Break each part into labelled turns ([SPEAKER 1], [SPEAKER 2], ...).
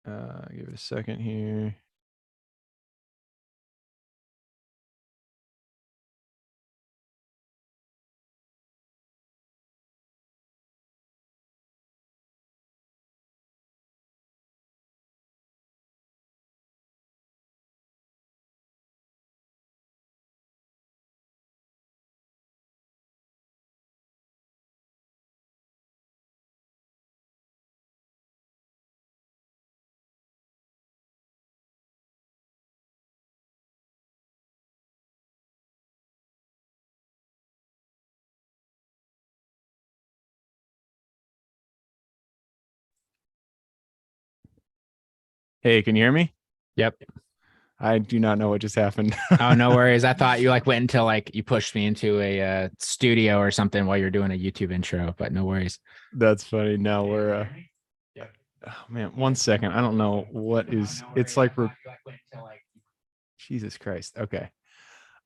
[SPEAKER 1] Give it a second here. Hey, can you hear me?
[SPEAKER 2] Yep.
[SPEAKER 1] I do not know what just happened.
[SPEAKER 2] Oh, no worries. I thought you went until you pushed me into a studio or something while you're doing a YouTube intro, but no worries.
[SPEAKER 1] That's funny. Now we're oh man, 1 second. I don't know what is it's like we're Jesus Christ. Okay.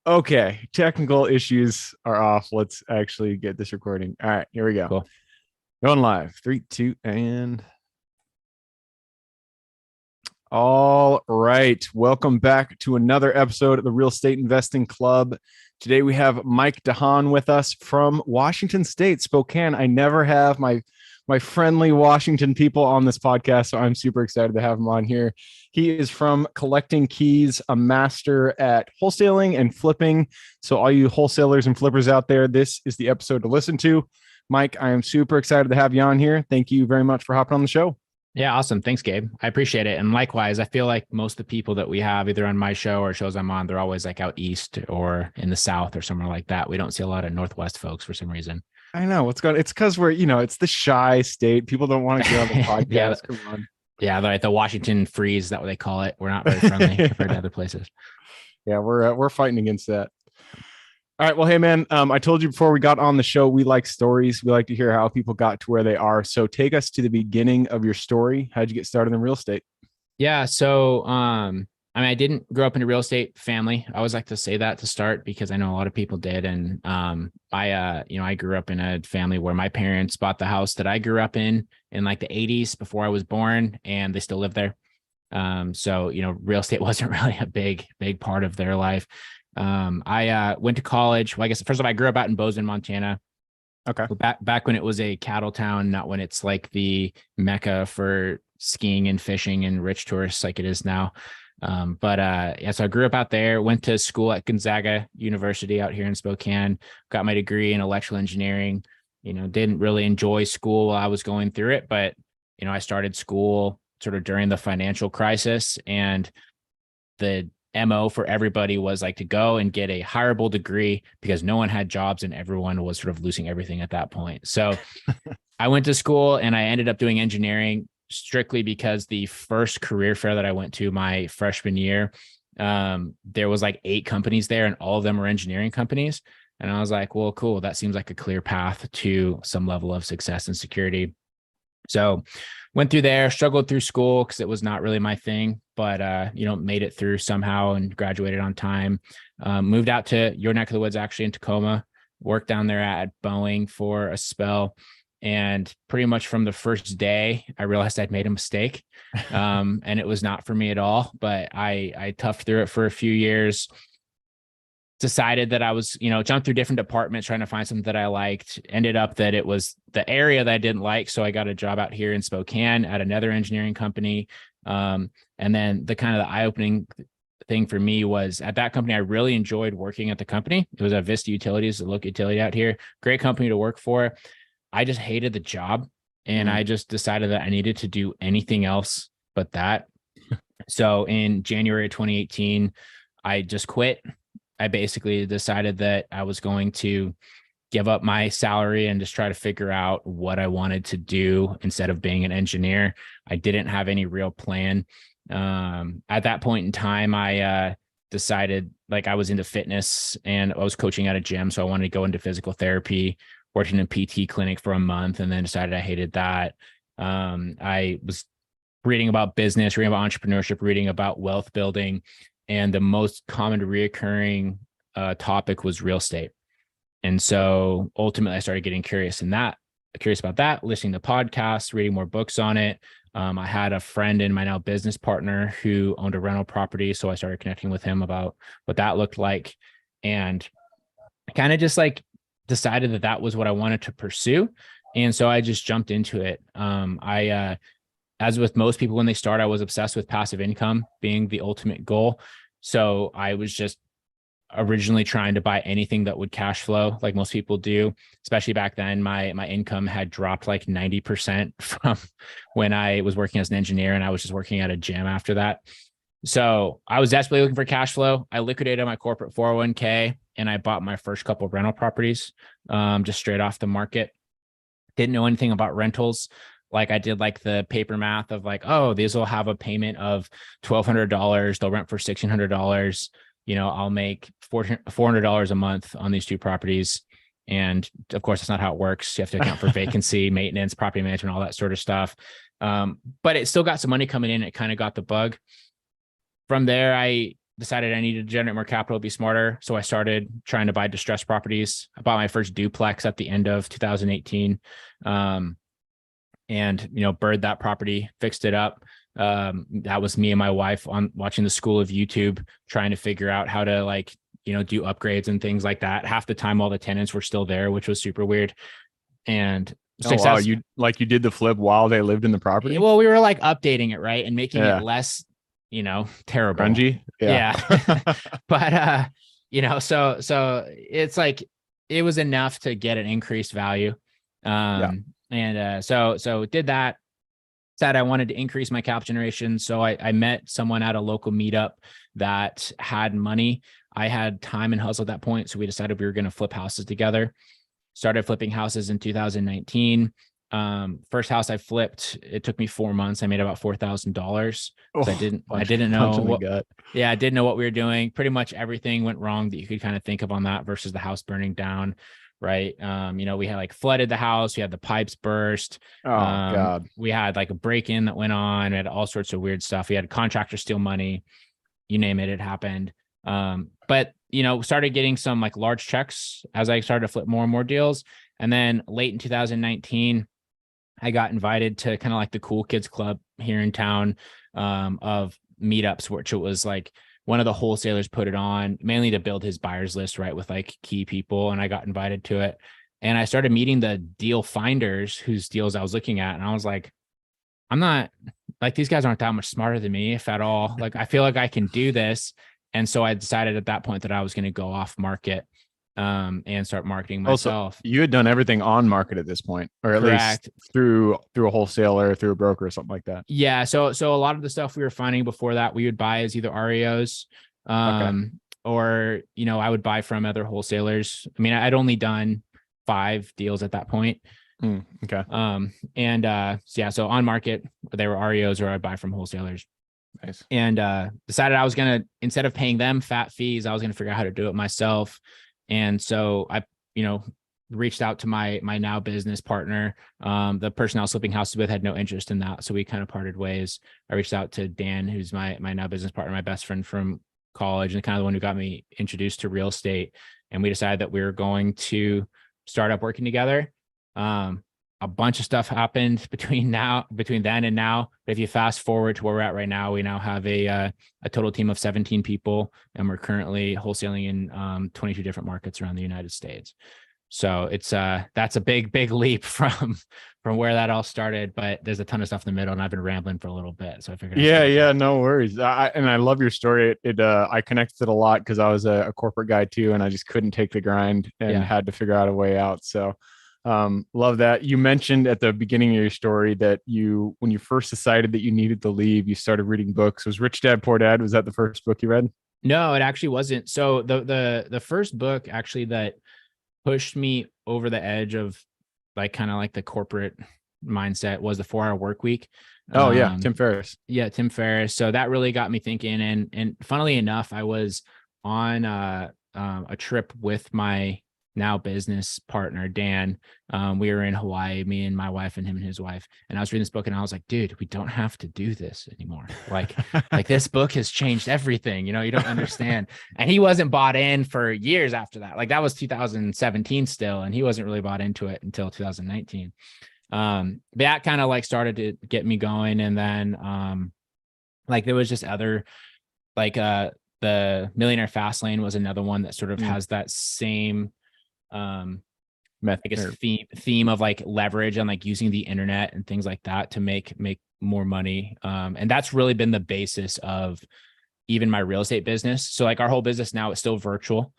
[SPEAKER 1] Okay. Technical issues are off. Let's actually get this recording. All right, here we go.
[SPEAKER 2] Cool.
[SPEAKER 1] Going live. 3, 2, and all right. Welcome back to another episode of the Real Estate Investing Club. Today we have Mike DeHaan with us from Washington State, Spokane. I never have my friendly Washington people on this podcast, so I'm super excited to have him on here. He is from Collecting Keys, a master at wholesaling and flipping. So all you wholesalers and flippers out there, this is the episode to listen to. Mike, I am super excited to have you on here. Thank you very much for hopping on the show.
[SPEAKER 2] Yeah, awesome. Thanks, Gabe. I appreciate it. And likewise, I feel like most of the people that we have either on my show or shows I'm on, they're always out east or in the South or somewhere like that. We don't see a lot of Northwest folks for some reason.
[SPEAKER 1] I know what's going. It's because we're, it's the shy state. People don't want to get on the podcast.
[SPEAKER 2] Yeah,
[SPEAKER 1] come on.
[SPEAKER 2] Yeah, the Washington freeze, that what they call it. We're not very friendly compared to other places.
[SPEAKER 1] Yeah, we're fighting against that. All right. Well, hey, man, I told you before we got on the show, we like stories. We like to hear how people got to where they are. So take us to the beginning of your story. How'd you get started in real estate?
[SPEAKER 2] Yeah. So, I didn't grow up in a real estate family. I always like to say that to start because I know a lot of people did. And I grew up in a family where my parents bought the house that I grew up in the 80s before I was born, and they still live there. So, real estate wasn't really a big part of their life. I went to college. Well, I guess first of all, I grew up out in Bozeman, Montana.
[SPEAKER 1] Okay.
[SPEAKER 2] Back when it was a cattle town, not when it's like the mecca for skiing and fishing and rich tourists like it is now. So I grew up out there, went to school at Gonzaga University out here in Spokane, got my degree in electrical engineering. Didn't really enjoy school while I was going through it, but I started school sort of during the financial crisis, and the MO for everybody was to go and get a hireable degree because no one had jobs and everyone was sort of losing everything at that point. So I went to school and I ended up doing engineering strictly because the first career fair that I went to my freshman year, there was 8 companies there and all of them were engineering companies. And I was like, well, cool. That seems like a clear path to some level of success and security. So went through there, struggled through school because it was not really my thing, but, made it through somehow and graduated on time. Moved out to your neck of the woods, actually in Tacoma, worked down there at Boeing for a spell. And pretty much from the first day, I realized I'd made a mistake, and it was not for me at all. But I toughed through it for a few years, decided that I was, jumped through different departments trying to find something that I liked. Ended up that it was the area that I didn't like. So I got a job out here in Spokane at another engineering company. And then the eye-opening thing for me was at that company, I really enjoyed working at the company. It was a Vista Utilities, a local utility out here. Great company to work for. I just hated the job. And I just decided that I needed to do anything else but that. So in January of 2018, I just quit. I basically decided that I was going to give up my salary and just try to figure out what I wanted to do instead of being an engineer. I didn't have any real plan. At that point in time, I decided I was into fitness and I was coaching at a gym. So I wanted to go into physical therapy, worked in a PT clinic for a month, and then decided I hated that. I was reading about business, reading about entrepreneurship, reading about wealth building. And the most common reoccurring topic was real estate. And so ultimately I started getting curious about that, listening to podcasts, reading more books on it. I had a friend and my now business partner who owned a rental property. So I started connecting with him about what that looked like. And I kind of just like decided that that was what I wanted to pursue. And so I just jumped into it. As with most people, when they start, I was obsessed with passive income being the ultimate goal. So I was just originally trying to buy anything that would cash flow, like most people do. Especially back then, my income had dropped like 90% from when I was working as an engineer, and I was just working at a gym after that. So I was desperately looking for cash flow. I liquidated my corporate 401k and I bought my first couple of rental properties, just straight off the market. Didn't know anything about rentals. Like I did like the paper math of like, oh, these will have a payment of $1,200. They'll rent for $1,600. I'll make $400 a month on these two properties. And of course, that's not how it works. You have to account for vacancy, maintenance, property management, all that sort of stuff. But it still got some money coming in. It kind of got the bug. From there, I decided I needed to generate more capital, be smarter. So I started trying to buy distressed properties. I bought my first duplex at the end of 2018. And bird that property, fixed it up. That was me and my wife on watching the school of YouTube, trying to figure out how to do upgrades and things like that. Half the time, all the tenants were still there, which was super weird. And
[SPEAKER 1] wow, you did the flip while they lived in the property?
[SPEAKER 2] Well, we were like updating it, right, and making it less, terrible,
[SPEAKER 1] grungy. Yeah.
[SPEAKER 2] But so it's like it was enough to get an increased value. And so did that. Said I wanted to increase my cap generation. So I met someone at a local meetup that had money. I had time and hustle at that point. So we decided we were going to flip houses together. Started flipping houses in 2019. First house I flipped, it took me 4 months. I made about $4,000. I didn't know I didn't know what we were doing. Pretty much everything went wrong that you could kind of think of on that versus the house burning down. Right. We had like flooded the house. We had the pipes burst.
[SPEAKER 1] Oh God.
[SPEAKER 2] We had like a break-in that went on. We had all sorts of weird stuff. We had contractors steal money, you name it, it happened. But started getting some like large checks as I started to flip more and more deals. And then late in 2019, I got invited to kind of like the Cool Kids Club here in town, of meetups, which it was like one of the wholesalers put it on mainly to build his buyers list, right, with like key people. And I got invited to it. And I started meeting the deal finders whose deals I was looking at. And I was like, I'm not like, these guys aren't that much smarter than me, if at all. Like, I feel like I can do this. And so I decided at that point that I was going to go off market, and start marketing myself.
[SPEAKER 1] Also, you had done everything on market at this point, or at least through a wholesaler, through a broker or something like that.
[SPEAKER 2] Yeah. So a lot of the stuff we were finding before that we would buy as either REOs, or, I would buy from other wholesalers. I mean, I'd only done 5 deals at that point.
[SPEAKER 1] Okay.
[SPEAKER 2] So on market, they were REOs, or I'd buy from wholesalers.
[SPEAKER 1] Nice.
[SPEAKER 2] And decided I was going to, instead of paying them fat fees, I was going to figure out how to do it myself. And so I, reached out to my now business partner. The person I was flipping houses with had no interest in that. So we kind of parted ways. I reached out to Dan, who's my now business partner, my best friend from college, and kind of the one who got me introduced to real estate. And we decided that we were going to start up working together. A bunch of stuff happened between then and now. But if you fast forward to where we're at right now, we now have a total team of 17 people, and we're currently wholesaling in 22 different markets around the United States. So it's that's a big leap from where that all started. But there's a ton of stuff in the middle, and I've been rambling for a little bit, so I figured.
[SPEAKER 1] No worries. I love your story. I connected a lot because I was a corporate guy too, and I just couldn't take the grind and had to figure out a way out. So. Love that. You mentioned at the beginning of your story that when you first decided that you needed to leave, you started reading books. Was Rich Dad Poor Dad, was that the first book you read?
[SPEAKER 2] No, it actually wasn't. So the first book actually that pushed me over the edge of like kind of like the corporate mindset was the 4-Hour Workweek.
[SPEAKER 1] Oh yeah, Tim Ferriss.
[SPEAKER 2] Yeah, Tim Ferriss. So that really got me thinking. And funnily enough, I was on a trip with my now business partner, Dan. We were in Hawaii, me and my wife and him and his wife. And I was reading this book and I was like, dude, we don't have to do this anymore. Like this book has changed everything. You don't understand. And he wasn't bought in for years after that. Like that was 2017 still. And he wasn't really bought into it until 2019. That kind of like started to get me going. And then, like there was just other, like, the Millionaire Fast Lane was another one that sort of has that same, I guess theme of like leverage and like using the internet and things like that to make more money. And that's really been the basis of even my real estate business. So like our whole business now is still virtual.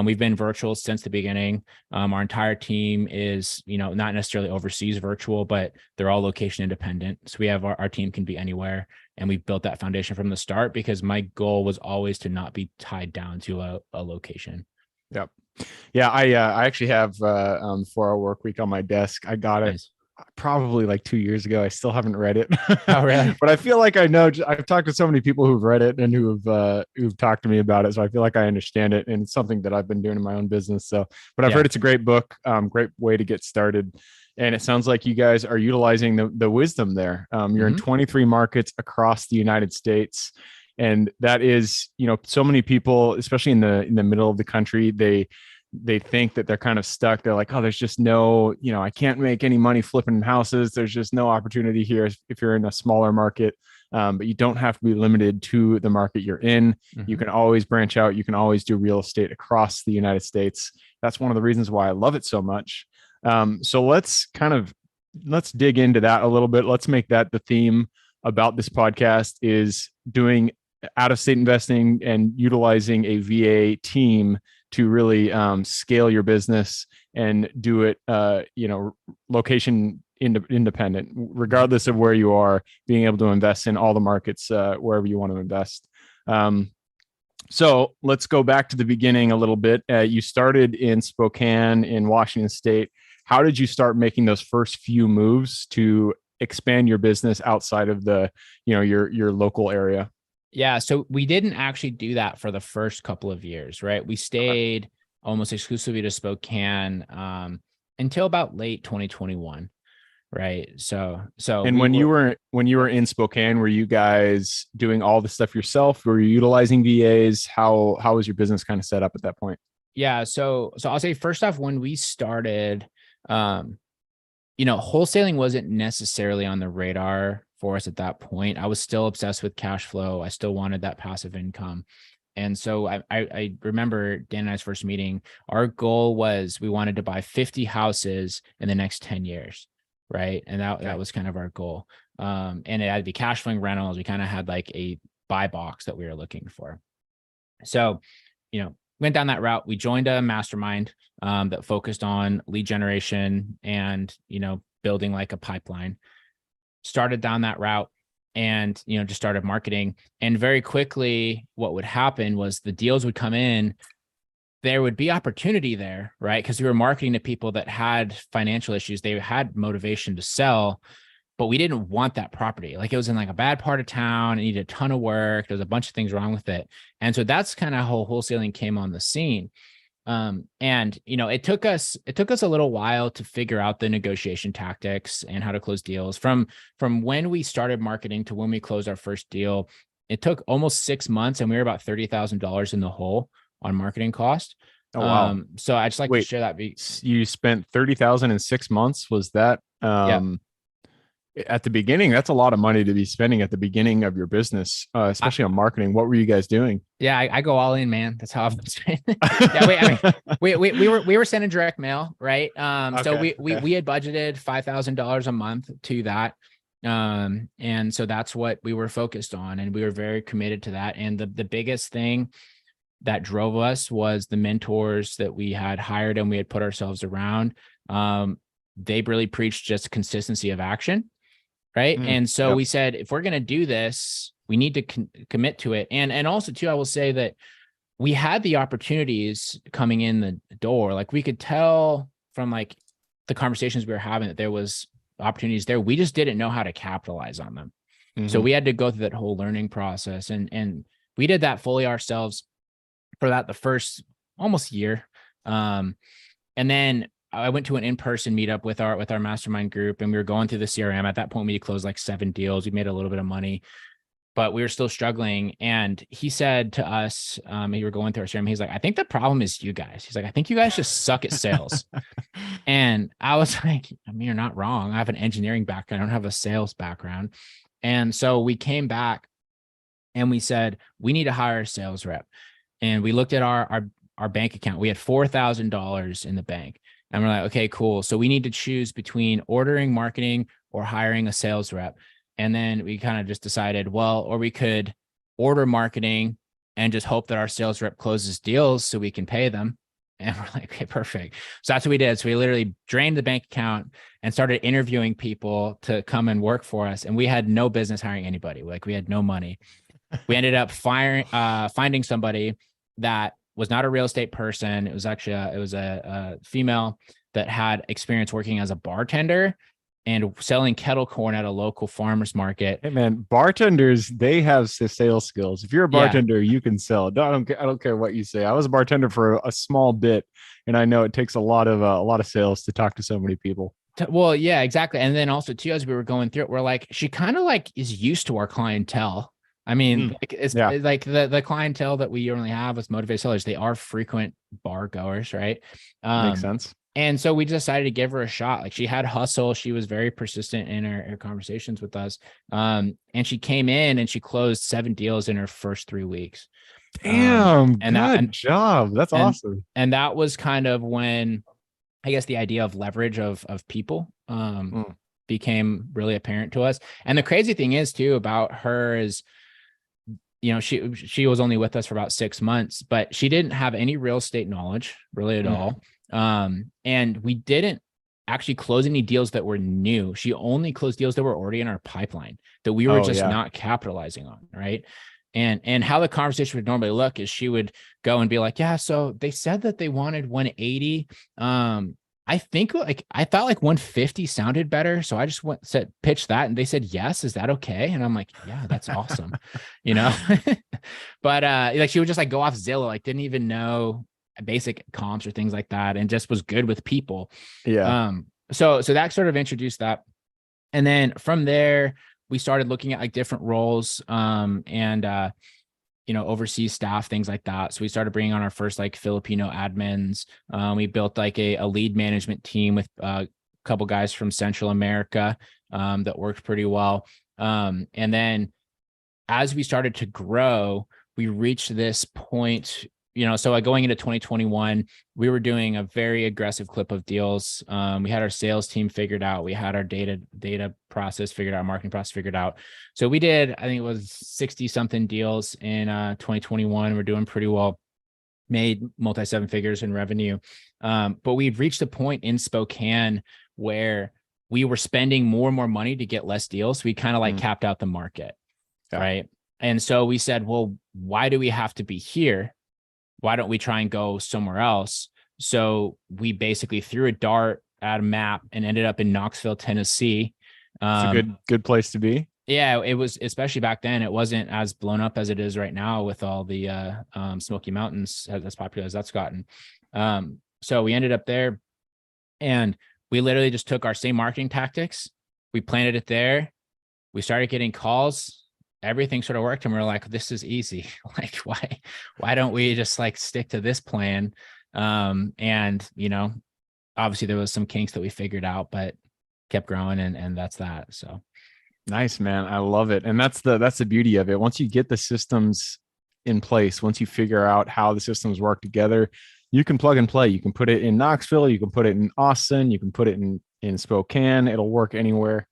[SPEAKER 2] We've been virtual since the beginning. Our entire team is, not necessarily overseas virtual, but they're all location independent. So we have our team can be anywhere, and we built that foundation from the start because my goal was always to not be tied down to a location.
[SPEAKER 1] Yep. Yeah, I actually have 4-Hour Work Week on my desk. I got it probably like 2 years ago. I still haven't read it.
[SPEAKER 2] Oh, really?
[SPEAKER 1] But I feel like I know. I've talked to so many people who've read it and who've talked to me about it. So I feel like I understand it, and it's something that I've been doing in my own business. So, but I've heard it's a great book, great way to get started. And it sounds like you guys are utilizing the wisdom there. You're in 23 markets across the United States. And that is, so many people, especially in the middle of the country, they think that they're kind of stuck. They're like, oh, there's just no, I can't make any money flipping houses. There's just no opportunity here if you're in a smaller market. But you don't have to be limited to the market you're in. You can always branch out. You can always do real estate across the United States. That's one of the reasons why I love it so much. So let's dig into that a little bit. Let's make that the theme about this podcast, is doing out-of-state investing and utilizing a VA team to really scale your business and do it, location independent, regardless of where you are, being able to invest in all the markets wherever you want to invest. So let's go back to the beginning a little bit. You started in Spokane in Washington State. How did you start making those first few moves to expand your business outside of your local area?
[SPEAKER 2] Yeah. So we didn't actually do that for the first couple of years, right? We stayed almost exclusively to Spokane until about late 2021. Right. So
[SPEAKER 1] and when you were in Spokane, were you guys doing all the stuff yourself? Were you utilizing VAs? How was your business kind of set up at that point?
[SPEAKER 2] Yeah. So I'll say first off, when we started, wholesaling wasn't necessarily on the radar for us at that point. I was still obsessed with cash flow. I still wanted that passive income. And so I remember Dan and I's first meeting, our goal was we wanted to buy 50 houses in the next 10 years. Right. And that was kind of our goal. And it had to be cash flowing rentals. We kind of had like a buy box that we were looking for. So, went down that route. We joined a mastermind that focused on lead generation and, building like a pipeline. Started down that route and, just started marketing. And very quickly, what would happen was the deals would come in. There would be opportunity there, right? Because we were marketing to people that had financial issues. They had motivation to sell, but we didn't want that property. Like it was in like a bad part of town. It needed a ton of work. There was a bunch of things wrong with it. And so that's kind of how wholesaling came on the scene. It took us a little while to figure out the negotiation tactics and how to close deals. From when we started marketing to when we closed our first deal, it took almost 6 months, and we were about $30,000 in the hole on marketing cost.
[SPEAKER 1] Oh, wow.
[SPEAKER 2] So I just like to share that.
[SPEAKER 1] You spent $30,000 in 6 months. Was that at the beginning? That's a lot of money to be spending at the beginning of your business, especially on marketing. What were you guys doing?
[SPEAKER 2] Yeah, I go all in, man. That's how I've been spending. We were sending direct mail, right? So we had budgeted $5,000 a month to that. And so that's what we were focused on, and we were very committed to that. And the biggest thing that drove us was the mentors that we had hired and we had put ourselves around. They really preached just consistency of action. Right. And so we said, if we're going to do this, we need to commit to it. And also too, I will say that we had the opportunities coming in the door. Like we could tell from like the conversations we were having that there was opportunities there. We just didn't know how to capitalize on them. So we had to go through that whole learning process, and we did that fully ourselves for the first almost year. And then I went to an in-person meetup with our mastermind group, and we were going through the CRM. At that point, we closed like 7 deals. We made a little bit of money. but we were still struggling. And he said to us, we were going through our ceremony, he's like, I think the problem is you guys. He's like, I think you guys just suck at sales. And I was like, I mean, you're not wrong. I have an engineering background. I don't have a sales background. And so we came back and we said, we need to hire a sales rep. And we looked at our bank account. We had $4,000 in the bank. And we're like, okay, cool. So we need to choose between ordering marketing or hiring a sales rep. And then we kind of just decided, well, or we could order marketing and just hope that our sales rep closes deals so we can pay them. And we're like, okay, perfect. So that's what we did. So we literally drained the bank account and started interviewing people to come and work for us. And we had no business hiring anybody. Like, we had no money. We ended up finding somebody that was not a real estate person. It was actually a female that had experience working as a bartender and selling kettle corn at a local farmer's market.
[SPEAKER 1] Hey man, bartenders, they have sales skills. If you're a bartender, you can sell. I don't care what you say. I was a bartender for a small bit, and I know it takes a lot of sales to talk to so many people.
[SPEAKER 2] Well, yeah, exactly. And then also too, as we were going through it, we're like, she kind of like is used to our clientele. I mean, it's like the clientele that we only have as motivated sellers. They are frequent bar goers, right?
[SPEAKER 1] Makes sense.
[SPEAKER 2] And so we decided to give her a shot. Like, she had hustle. She was very persistent in her conversations with us. And she came in and she closed 7 deals in her first 3 weeks.
[SPEAKER 1] Damn, good job. That's awesome.
[SPEAKER 2] And that was kind of when, I guess, the idea of leverage of people became really apparent to us. And the crazy thing is too about her is, you know, she was only with us for about 6 months, but she didn't have any real estate knowledge really at all. And we didn't actually close any deals that were new. She only closed deals that were already in our pipeline that we were not capitalizing on. Right. And how the conversation would normally look is she would go and be like, yeah, so they said that they wanted 180. I think I thought like 150 sounded better. So I just pitched that and they said, yes, is that okay? And I'm like, yeah, that's awesome. You know, but like she would just like go off Zillow, like didn't even know basic comps or things like that. And just was good with people.
[SPEAKER 1] Yeah.
[SPEAKER 2] So that sort of introduced that. And then from there, we started looking at like different roles, and you know, overseas staff, things like that. So we started bringing on our first like Filipino admins. We built like a lead management team with a couple guys from Central America that worked pretty well. And then as we started to grow, we reached this point, you know, so going into 2021, we were doing a very aggressive clip of deals. We had our sales team figured out. We had our data process figured out, marketing process figured out. So we did, I think it was 60 something deals in 2021. We're doing pretty well, made multi 7 figures in revenue. But we've reached a point in Spokane where we were spending more and more money to get less deals. So we kind of like capped out the market. Yeah. Right. And so we said, well, why do we have to be here? Why don't we try and go somewhere else? So we basically threw a dart at a map and ended up in Knoxville, Tennessee.
[SPEAKER 1] It's a good place to be.
[SPEAKER 2] Yeah, it was, especially back then. It wasn't as blown up as it is right now with all the Smoky Mountains, as popular as that's gotten. So we ended up there, and we literally just took our same marketing tactics. We planted it there. We started getting calls. Everything sort of worked, and we're like, this is easy. Like, why don't we just like stick to this plan? And you know, obviously there was some kinks that we figured out, but kept growing, and that's that. So
[SPEAKER 1] nice, man. I love it. And that's the beauty of it. Once you get the systems in place, once you figure out how the systems work together, you can plug and play. You can put it in Knoxville, you can put it in Austin, you can put it in Spokane. It'll work anywhere.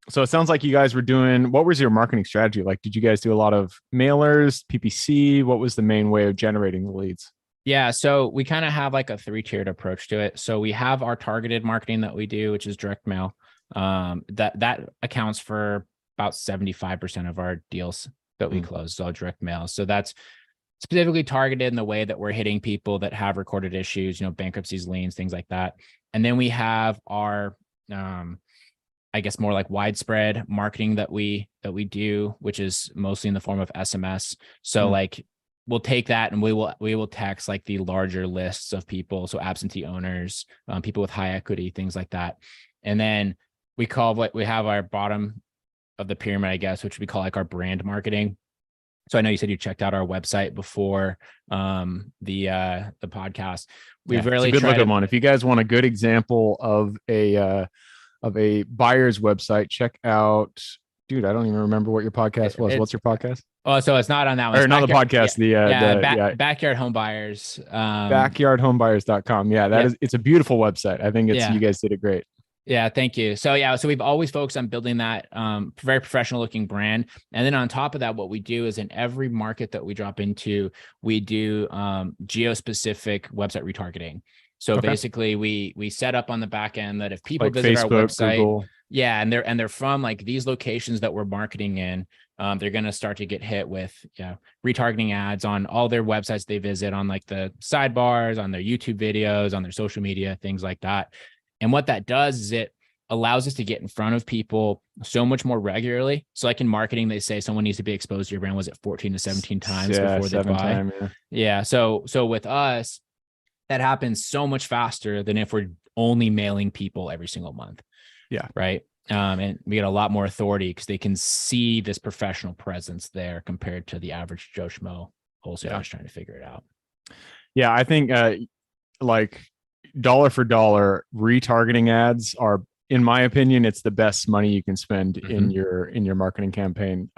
[SPEAKER 1] So it sounds like you guys were doing, what was your marketing strategy? Like, did you guys do a lot of mailers, PPC? What was the main way of generating the leads?
[SPEAKER 2] Yeah. So we kind of have like a 3-tiered approach to it. So we have our targeted marketing that we do, which is direct mail. That accounts for about 75% of our deals that we close. So direct mail. So that's specifically targeted in the way that we're hitting people that have recorded issues, you know, bankruptcies, liens, things like that. And then we have our, I guess more like widespread marketing that we do, which is mostly in the form of SMS. So like we'll take that and we will text like the larger lists of people. So absentee owners, people with high equity, things like that. And then we have our bottom the pyramid, I guess, which we call like our brand marketing. So I know you said you checked out our website before the podcast. We've really
[SPEAKER 1] it's a good
[SPEAKER 2] tried
[SPEAKER 1] looking one. If you guys want a good example of a buyer's website, check out. Dude, I don't even remember what your podcast was. What's your podcast?
[SPEAKER 2] Oh, so it's not on that one.
[SPEAKER 1] Or not the podcast.
[SPEAKER 2] Backyard Home Buyers.
[SPEAKER 1] Backyardhomebuyers.com. Yeah, it's a beautiful website. I think you guys did it great.
[SPEAKER 2] Yeah, thank you. So we've always focused on building that very professional looking brand. And then on top of that, what we do is in every market that we drop into, we do geo-specific website retargeting. So basically we set up on the back end that if people
[SPEAKER 1] like
[SPEAKER 2] visit
[SPEAKER 1] Facebook,
[SPEAKER 2] our website,
[SPEAKER 1] Google.
[SPEAKER 2] yeah, and they're from like these locations that we're marketing in, they're going to start to get hit with retargeting ads on all their websites they visit, on like the sidebars, on their YouTube videos, on their social media, things like that. And what that does is it allows us to get in front of people so much more regularly. So like in marketing, they say someone needs to be exposed to your brand, was it 14 to 17 times before they buy? Yeah. So with us, that happens so much faster than if we're only mailing people every single month.
[SPEAKER 1] Yeah.
[SPEAKER 2] Right. And we get a lot more authority because they can see this professional presence there compared to the average Joe Schmo wholesaler who's trying to figure it out.
[SPEAKER 1] Yeah. I think like dollar for dollar retargeting ads are, in my opinion, it's the best money you can spend in your marketing campaign.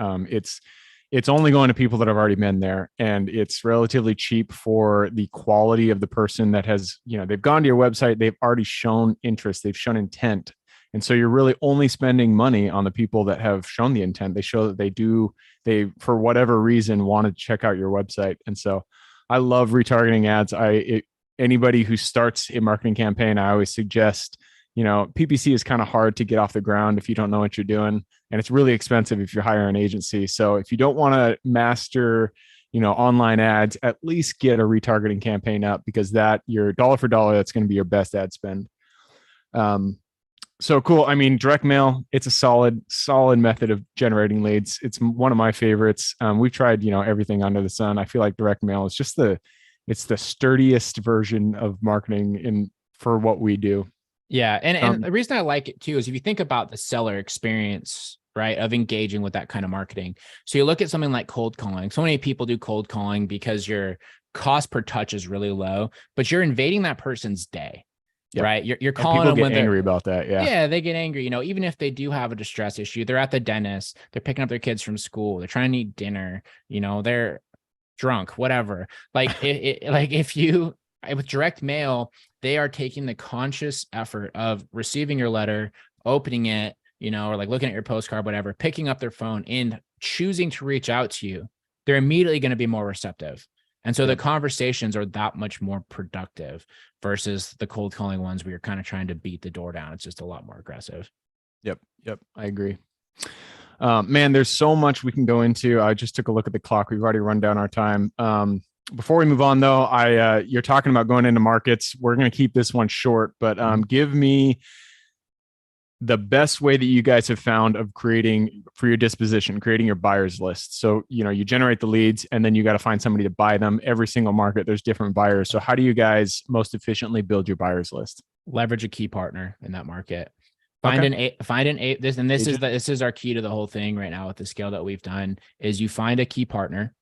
[SPEAKER 1] It's only going to people that have already been there, and it's relatively cheap for the quality of the person that has, they've gone to your website, they've already shown interest, they've shown intent. And so you're really only spending money on the people that have shown the intent. They show that they for whatever reason want to check out your website. And so I love retargeting ads. Anybody who starts a marketing campaign, I always suggest, PPC is kind of hard to get off the ground if you don't know what you're doing. And it's really expensive if you're hiring an agency. So if you don't want to master, online ads, at least get a retargeting campaign up, because your dollar for dollar, that's going to be your best ad spend. So cool. I mean, direct mail, it's a solid method of generating leads. It's one of my favorites. We've tried, everything under the sun. I feel like direct mail is just it's the sturdiest version of marketing for what we do.
[SPEAKER 2] Yeah. And the reason I like it too is if you think about the seller experience, right, of engaging with that kind of marketing. So you look at something like cold calling. So many people do cold calling because your cost per touch is really low, but you're invading that person's day. Yep. Right. You're calling them when they're
[SPEAKER 1] angry about that. Yeah.
[SPEAKER 2] Yeah. They get angry. Even if they do have a distress issue, they're at the dentist, they're picking up their kids from school, they're trying to eat dinner, they're drunk, whatever. Like with direct mail, they are taking the conscious effort of receiving your letter, opening it, or like looking at your postcard, whatever, picking up their phone and choosing to reach out to you. They're immediately going to be more receptive. And so the conversations are that much more productive versus the cold calling ones where you're kind of trying to beat the door down. It's just a lot more aggressive.
[SPEAKER 1] Yep. I agree. Man, there's so much we can go into. I just took a look at the clock. We've already run down our time. Before we move on though, you're talking about going into markets. We're going to keep this one short, but give me the best way that you guys have found of creating your buyers list. So, you generate the leads and then you got to find somebody to buy them. Every single market, there's different buyers. So how do you guys most efficiently build your buyers list?
[SPEAKER 2] Leverage a key partner in that market. This is our key to the whole thing right now with the scale that we've done is you find a key partner.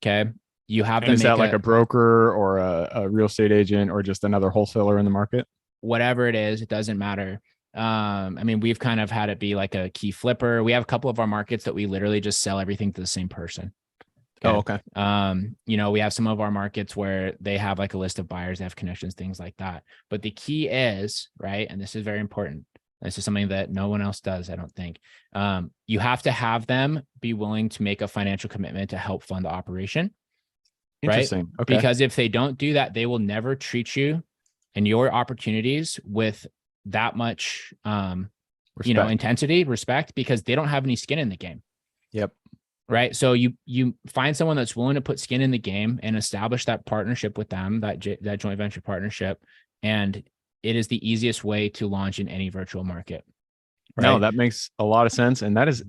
[SPEAKER 2] Okay. You have them.
[SPEAKER 1] Is that like a broker or a real estate agent or just another wholesaler in the market?
[SPEAKER 2] Whatever it is, it doesn't matter. We've kind of had it be like a key flipper. We have a couple of our markets that we literally just sell everything to the same person.
[SPEAKER 1] Okay.
[SPEAKER 2] We have some of our markets where they have like a list of buyers, they have connections, things like that. But the key is, right, and this is very important. This is something that no one else does, I don't think. You have to have them be willing to make a financial commitment to help fund the operation.
[SPEAKER 1] Interesting.
[SPEAKER 2] Right?
[SPEAKER 1] Okay.
[SPEAKER 2] Because if they don't do that, they will never treat you and your opportunities with that much, intensity, respect, because they don't have any skin in the game.
[SPEAKER 1] Yep.
[SPEAKER 2] Right. So you find someone that's willing to put skin in the game and establish that partnership with them, that joint venture partnership. And it is the easiest way to launch in any virtual market.
[SPEAKER 1] Right? No, that makes a lot of sense. And that is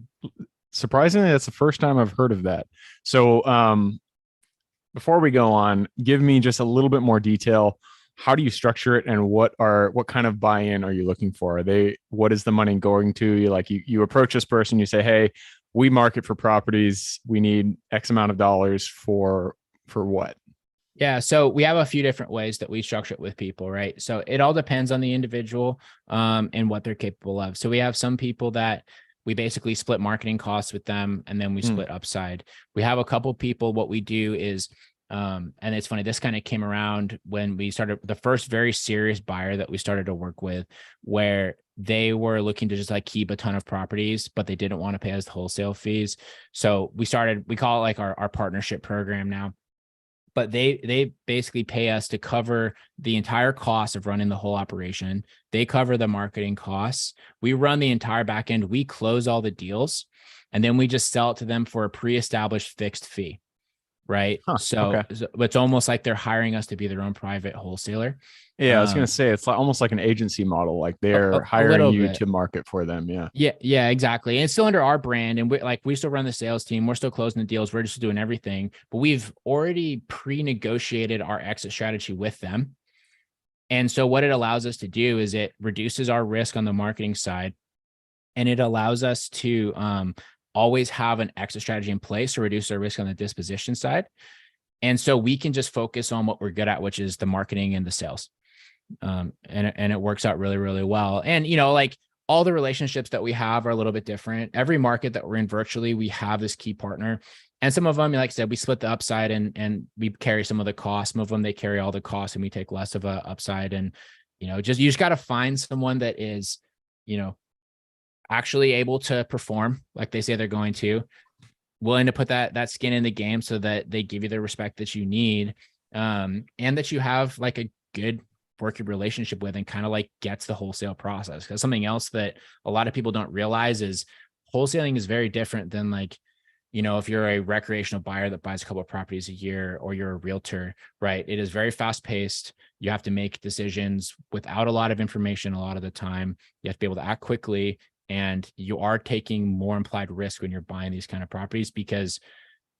[SPEAKER 1] surprisingly, that's the first time I've heard of that. So before we go on, give me just a little bit more detail. how do you structure it, and what kind of buy-in are you looking for? What is the money going to? You approach this person, you say, hey, we market for properties, we need X amount of dollars for what?
[SPEAKER 2] Yeah. So we have a few different ways that we structure it with people, right? So it all depends on the individual and what they're capable of. So we have some people that we basically split marketing costs with them, and then we split upside. We have a couple people, what we do is, and it's funny, this kind of came around when we started the first very serious buyer that we started to work with, where they were looking to just like keep a ton of properties, but they didn't want to pay us the wholesale fees. So we call it like our partnership program now. But they basically pay us to cover the entire cost of running the whole operation. They cover the marketing costs. We run the entire back end. We close all the deals, and then we just sell it to them for a pre-established fixed fee, right? So it's almost like they're hiring us to be their own private wholesaler.
[SPEAKER 1] Yeah, I was going to say, it's almost like an agency model. Like they're hiring you to market for them. Yeah.
[SPEAKER 2] Yeah, exactly. And it's still under our brand. And we still run the sales team. We're still closing the deals. We're just doing everything. But we've already pre-negotiated our exit strategy with them. And so what it allows us to do is it reduces our risk on the marketing side. And it allows us to always have an exit strategy in place to reduce our risk on the disposition side. And so we can just focus on what we're good at, which is the marketing and the sales. And it works out really, really well. And, like all the relationships that we have are a little bit different. Every market that we're in virtually, we have this key partner. And some of them, like I said, we split the upside and we carry some of the costs. Some of them, they carry all the costs and we take less of a upside. And, you just got to find someone that is, actually able to perform like they say they're going to, willing to put that skin in the game so that they give you the respect that you need. And that you have like a good working relationship with and kind of like gets the wholesale process. Because something else that a lot of people don't realize is wholesaling is very different than like, if you're a recreational buyer that buys a couple of properties a year, or you're a realtor, right? It is very fast paced. You have to make decisions without a lot of information. A lot of the time you have to be able to act quickly, and you are taking more implied risk when you're buying these kind of properties, because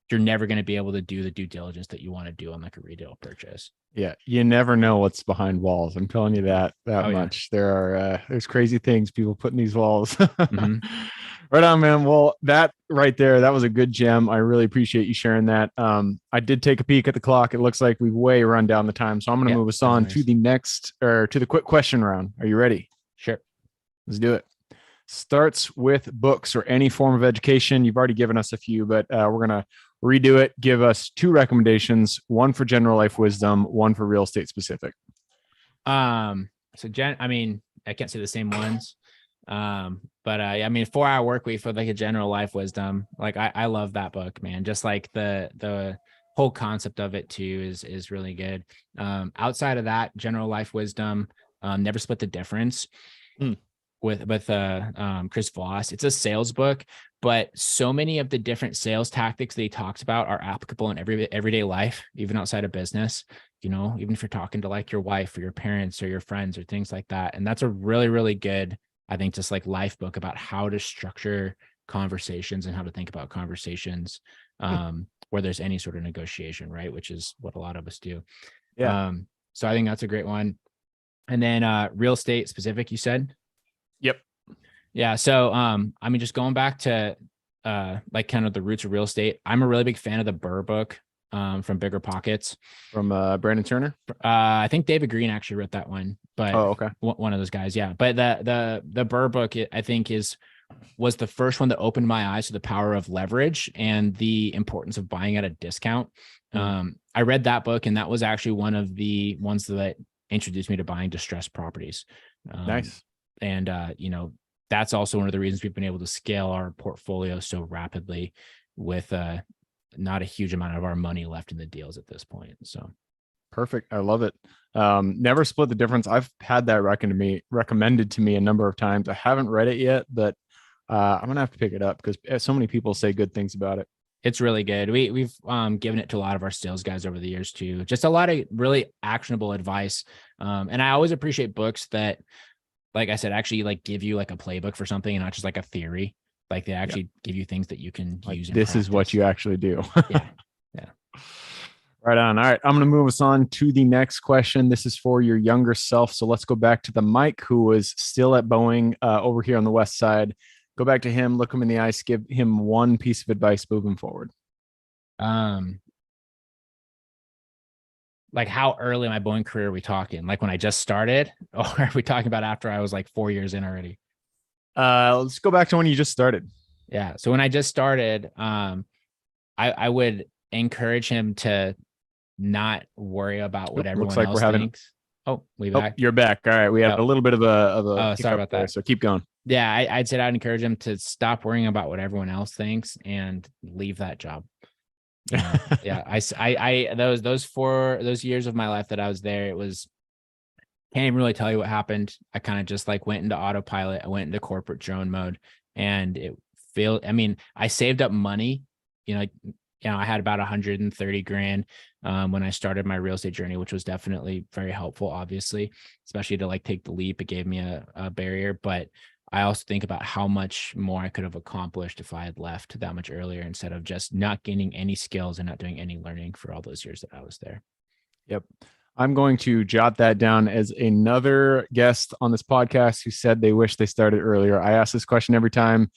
[SPEAKER 2] you're never going to be able to do the due diligence that you want to do on like a retail purchase.
[SPEAKER 1] Yeah, you never know what's behind walls. I'm telling you that much. Yeah. There's crazy things people put in these walls. Right on, man. Well, that right there, that was a good gem. I really appreciate you sharing that. I did take a peek at the clock. It looks like we've way run down the time, so I'm going to move us on to the next, or to the quick question round. Are you ready?
[SPEAKER 2] Sure.
[SPEAKER 1] Let's do it. Starts with books or any form of education. You've already given us a few, but we're going to redo it. Give us 2 recommendations, one for general life wisdom, one for real estate specific.
[SPEAKER 2] I can't say the same ones. But 4-Hour Workweek for like a general life wisdom. Like I love that book, man. Just like the whole concept of it too is really good. Outside of that, general life wisdom, Never Split the Difference. With Chris Voss. It's a sales book, but so many of the different sales tactics that he talks about are applicable in everyday life, even outside of business, even if you're talking to like your wife or your parents or your friends or things like that. And that's a really, really good, I think, just like life book about how to structure conversations and how to think about conversations where there's any sort of negotiation, right? Which is what a lot of us do.
[SPEAKER 1] Yeah.
[SPEAKER 2] So I think that's a great one. And then real estate specific, you said?
[SPEAKER 1] Yep.
[SPEAKER 2] Yeah. So, just going back to like kind of the roots of real estate, I'm a really big fan of the Burr book from Bigger Pockets.
[SPEAKER 1] From Brandon Turner?
[SPEAKER 2] I think David Green actually wrote that one, but
[SPEAKER 1] okay.
[SPEAKER 2] One of those guys. Yeah. But the Burr book, I think was the first one that opened my eyes to the power of leverage and the importance of buying at a discount. I read that book, and that was actually one of the ones that introduced me to buying distressed properties.
[SPEAKER 1] Nice.
[SPEAKER 2] And, that's also one of the reasons we've been able to scale our portfolio so rapidly with not a huge amount of our money left in the deals at this point. So
[SPEAKER 1] perfect. I love it. Never Split the Difference. I've had that recommended to me a number of times. I haven't read it yet, but I'm going to have to pick it up because so many people say good things about it.
[SPEAKER 2] It's really good. We've given it to a lot of our sales guys over the years too. Just a lot of really actionable advice. And I always appreciate books that, like I said, actually like give you like a playbook for something and not just like a theory. Like they actually give you things that you can use.
[SPEAKER 1] This is what you actually do.
[SPEAKER 2] Yeah.
[SPEAKER 1] Right on. All right. I'm going to move us on to the next question. This is for your younger self. So let's go back to the Mike who was still at Boeing over here on the West Side. Go back to him, look him in the eyes, give him one piece of advice moving forward.
[SPEAKER 2] Like how early in my Boeing career are we talking? Like when I just started, or are we talking about after I was like 4 years in already?
[SPEAKER 1] Let's go back to when you just started.
[SPEAKER 2] Yeah. So when I just started, I would encourage him to not worry about what everyone else thinks. Oh, we back.
[SPEAKER 1] You're back. All right. We had a little bit of a
[SPEAKER 2] sorry about that.
[SPEAKER 1] So keep going.
[SPEAKER 2] Yeah, I'd say I'd encourage him to stop worrying about what everyone else thinks and leave that job. Yeah, I those years of my life that I was there, it was, can't even really tell you what happened. I kind of just like went into autopilot. I went into corporate drone mode, and it failed. I mean, I saved up money. I had about 130 grand when I started my real estate journey, which was definitely very helpful, obviously, especially to like take the leap. It gave me a barrier, but I also think about how much more I could have accomplished if I had left that much earlier instead of just not gaining any skills and not doing any learning for all those years that I was there.
[SPEAKER 1] Yep. I'm going to jot that down as another guest on this podcast who said they wish they started earlier. I ask this question every time.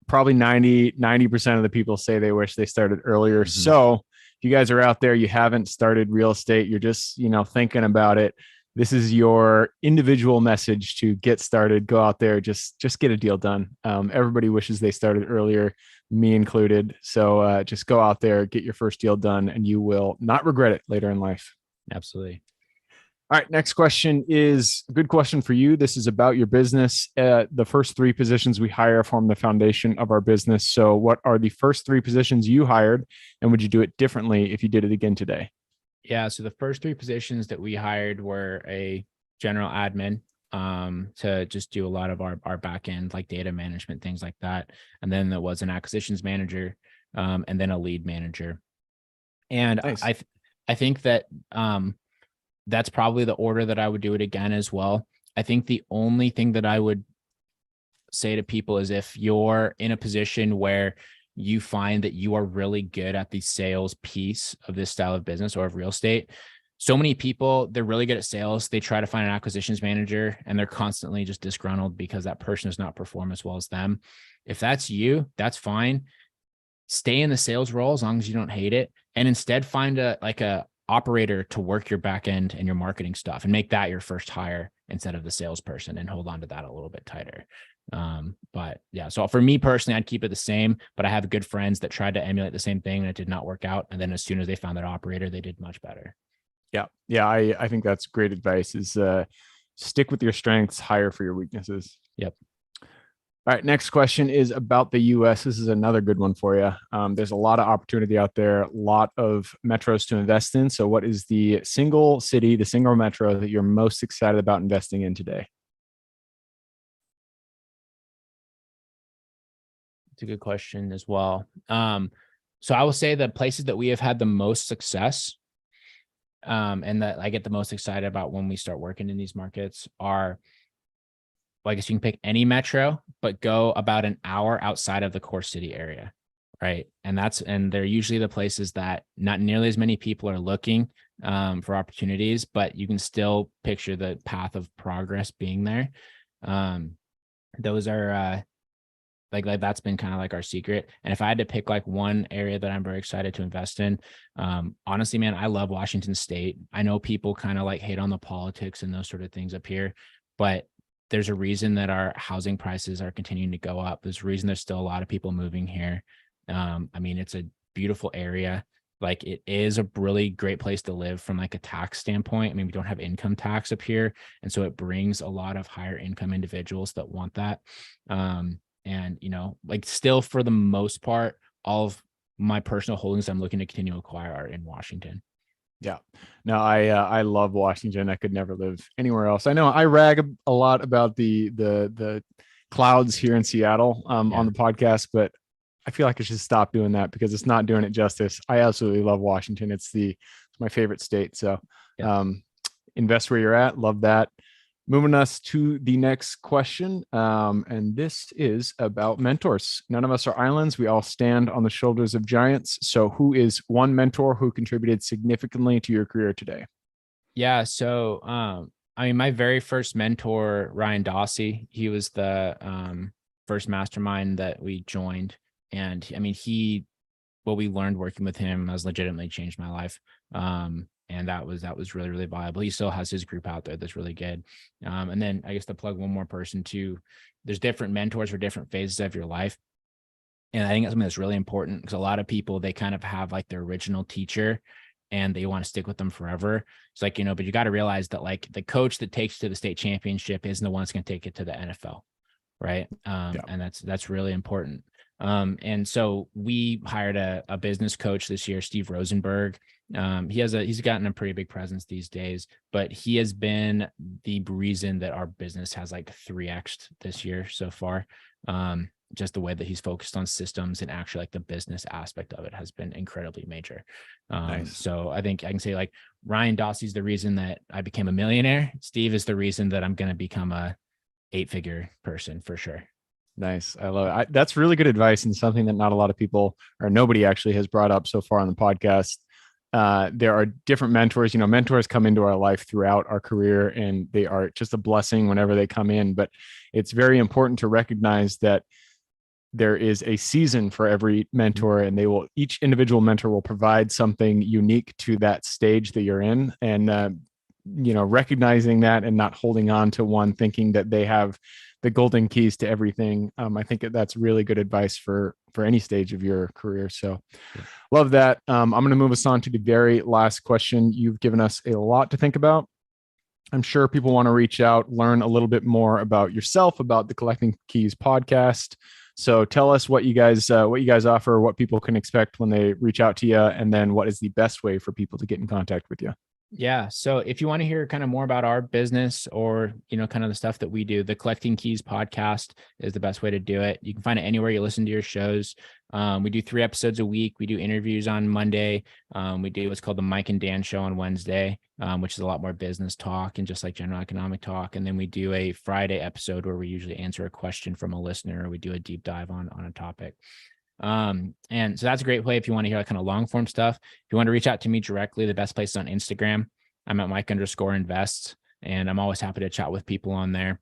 [SPEAKER 1] Probably 90% of the people say they wish they started earlier. Mm-hmm. So if you guys are out there, you haven't started real estate, you're just, thinking about it. This is your individual message to get started. Go out there, just get a deal done. Everybody wishes they started earlier, me included. So just go out there, get your first deal done, and you will not regret it later in life.
[SPEAKER 2] Absolutely.
[SPEAKER 1] All right. Next question is a good question for you. This is about your business. The first three positions we hire form the foundation of our business. So what are the first three positions you hired, and would you do it differently if you did it again today?
[SPEAKER 2] Yeah. So the first three positions that we hired were a general admin to just do a lot of our back end, like data management, things like that. And then there was an acquisitions manager, and then a lead manager. And nice. I think that that's probably the order that I would do it again as well. I think the only thing that I would say to people is if you're in a position where you find that you are really good at the sales piece of this style of business or of real estate. So many people, they're really good at sales. They try to find an acquisitions manager and they're constantly just disgruntled because that person does not perform as well as them. If that's you, that's fine. Stay in the sales role as long as you don't hate it, and instead find a operator to work your back end and your marketing stuff and make that your first hire instead of the salesperson, and hold on to that a little bit tighter. But yeah, so for me personally, I'd keep it the same, but I have good friends that tried to emulate the same thing and it did not work out. And then as soon as they found that operator, they did much better.
[SPEAKER 1] Yeah. Yeah. I think that's great advice is stick with your strengths, hire for your weaknesses.
[SPEAKER 2] Yep.
[SPEAKER 1] All right. Next question is about the US. This is another good one for you. There's a lot of opportunity out there, a lot of metros to invest in. So what is the single city, the single metro that you're most excited about investing in today?
[SPEAKER 2] It's a good question as well. So I will say the places that we have had the most success, and that I get the most excited about when we start working in these markets are, well, I guess you can pick any metro, but go about an hour outside of the core city area, right? And they're usually the places that not nearly as many people are looking for opportunities, but you can still picture the path of progress being there. Those are like that's been kind of like our secret. And if I had to pick like one area that I'm very excited to invest in, honestly, man, I love Washington State. I know people kind of like hate on the politics and those sort of things up here, but there's a reason that our housing prices are continuing to go up. There's a reason there's still a lot of people moving here. I mean, it's a beautiful area. Like it is a really great place to live from like a tax standpoint. I mean, we don't have income tax up here. And so it brings a lot of higher income individuals that want that. And, like still for the most part, all of my personal holdings I'm looking to continue to acquire are in Washington.
[SPEAKER 1] Yeah, no, I love Washington. I could never live anywhere else. I know I rag a lot about the clouds here in Seattle on the podcast, but I feel like I should stop doing that because it's not doing it justice. I absolutely love Washington. It's my favorite state. So invest where you're at. Love that. Moving us to the next question. And this is about mentors. None of us are islands. We all stand on the shoulders of giants. So who is one mentor who contributed significantly to your career today?
[SPEAKER 2] Yeah. So, my very first mentor, Ryan Dossie, he was the first mastermind that we joined. And what we learned working with him has legitimately changed my life. And that was really, really valuable. He still has his group out there that's really good. And then I guess to plug one more person too, there's different mentors for different phases of your life. And I think that's something that's really important because a lot of people, they kind of have like their original teacher and they want to stick with them forever. It's like, but you got to realize that like the coach that takes you to the state championship isn't the one that's going to take it to the NFL. Right. And that's really important. And so we hired a business coach this year, Steve Rosenberg. He's gotten a pretty big presence these days, but he has been the reason that our business has like 3x'd this year so far. Just the way that he's focused on systems and actually like the business aspect of it has been incredibly major.
[SPEAKER 1] Nice.
[SPEAKER 2] So I think I can say like Ryan Dossie's the reason that I became a millionaire. Steve is the reason that I'm going to become a 8-figure person for sure.
[SPEAKER 1] Nice. I love it. That's really good advice and something that not a lot of people or nobody actually has brought up so far on the podcast. There are different mentors. Mentors come into our life throughout our career and they are just a blessing whenever they come in. But it's very important to recognize that there is a season for every mentor and each individual mentor will provide something unique to that stage that you're in. And, recognizing that and not holding on to one thinking that they have the golden keys to everything. I think that's really good advice for any stage of your career. So love that. I'm going to move us on to the very last question. You've given us a lot to think about. I'm sure people want to reach out, learn a little bit more about yourself, about the Collecting Keys podcast. So tell us what you guys offer, what people can expect when they reach out to you, and then what is the best way for people to get in contact with you.
[SPEAKER 2] Yeah. So if you want to hear kind of more about our business or, kind of the stuff that we do, the Collecting Keys podcast is the best way to do it. You can find it anywhere you listen to your shows. We do 3 episodes a week. We do interviews on Monday. We do what's called the Mike and Dan show on Wednesday, which is a lot more business talk and just like general economic talk. And then we do a Friday episode where we usually answer a question from a listener or we do a deep dive on a topic. And so that's a great way if you want to hear like kind of long form stuff. If you want to reach out to me directly, the best place is on Instagram. I'm at Mike_invests, and I'm always happy to chat with people on there.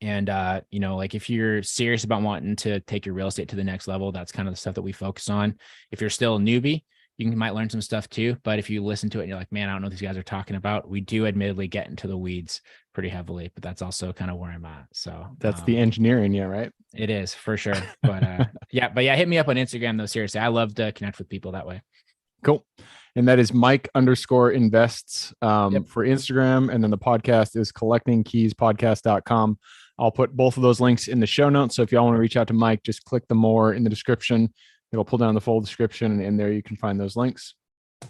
[SPEAKER 2] And, like if you're serious about wanting to take your real estate to the next level, that's kind of the stuff that we focus on. If you're still a newbie, you might learn some stuff too. But if you listen to it and you're like, man, I don't know what these guys are talking about, we do admittedly get into the weeds pretty heavily, but that's also kind of where I'm at. So
[SPEAKER 1] that's the engineering. Yeah. Right.
[SPEAKER 2] It is for sure. But hit me up on Instagram though. Seriously. I love to connect with people that way.
[SPEAKER 1] Cool. And that is Mike_invests for Instagram. And then the podcast is collectingkeyspodcast.com. I'll put both of those links in the show notes. So if y'all want to reach out to Mike, just click the more in the description. It'll pull down the full description and in there you can find those links. All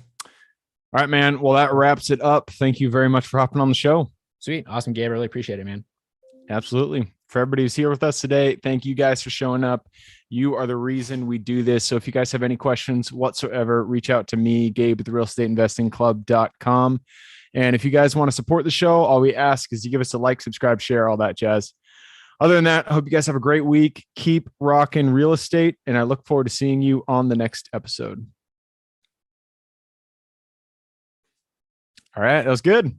[SPEAKER 1] right, man. Well, that wraps it up. Thank you very much for hopping on the show.
[SPEAKER 2] Sweet. Awesome, Gabe. Really appreciate it, man.
[SPEAKER 1] Absolutely. For everybody who's here with us today, thank you guys for showing up. You are the reason we do this. So if you guys have any questions whatsoever, reach out to me, Gabe at therealestateinvestingclub.com. And if you guys want to support the show, all we ask is you give us a like, subscribe, share, all that jazz. Other than that, I hope you guys have a great week. Keep rocking real estate. And I look forward to seeing you on the next episode. All right. That was good.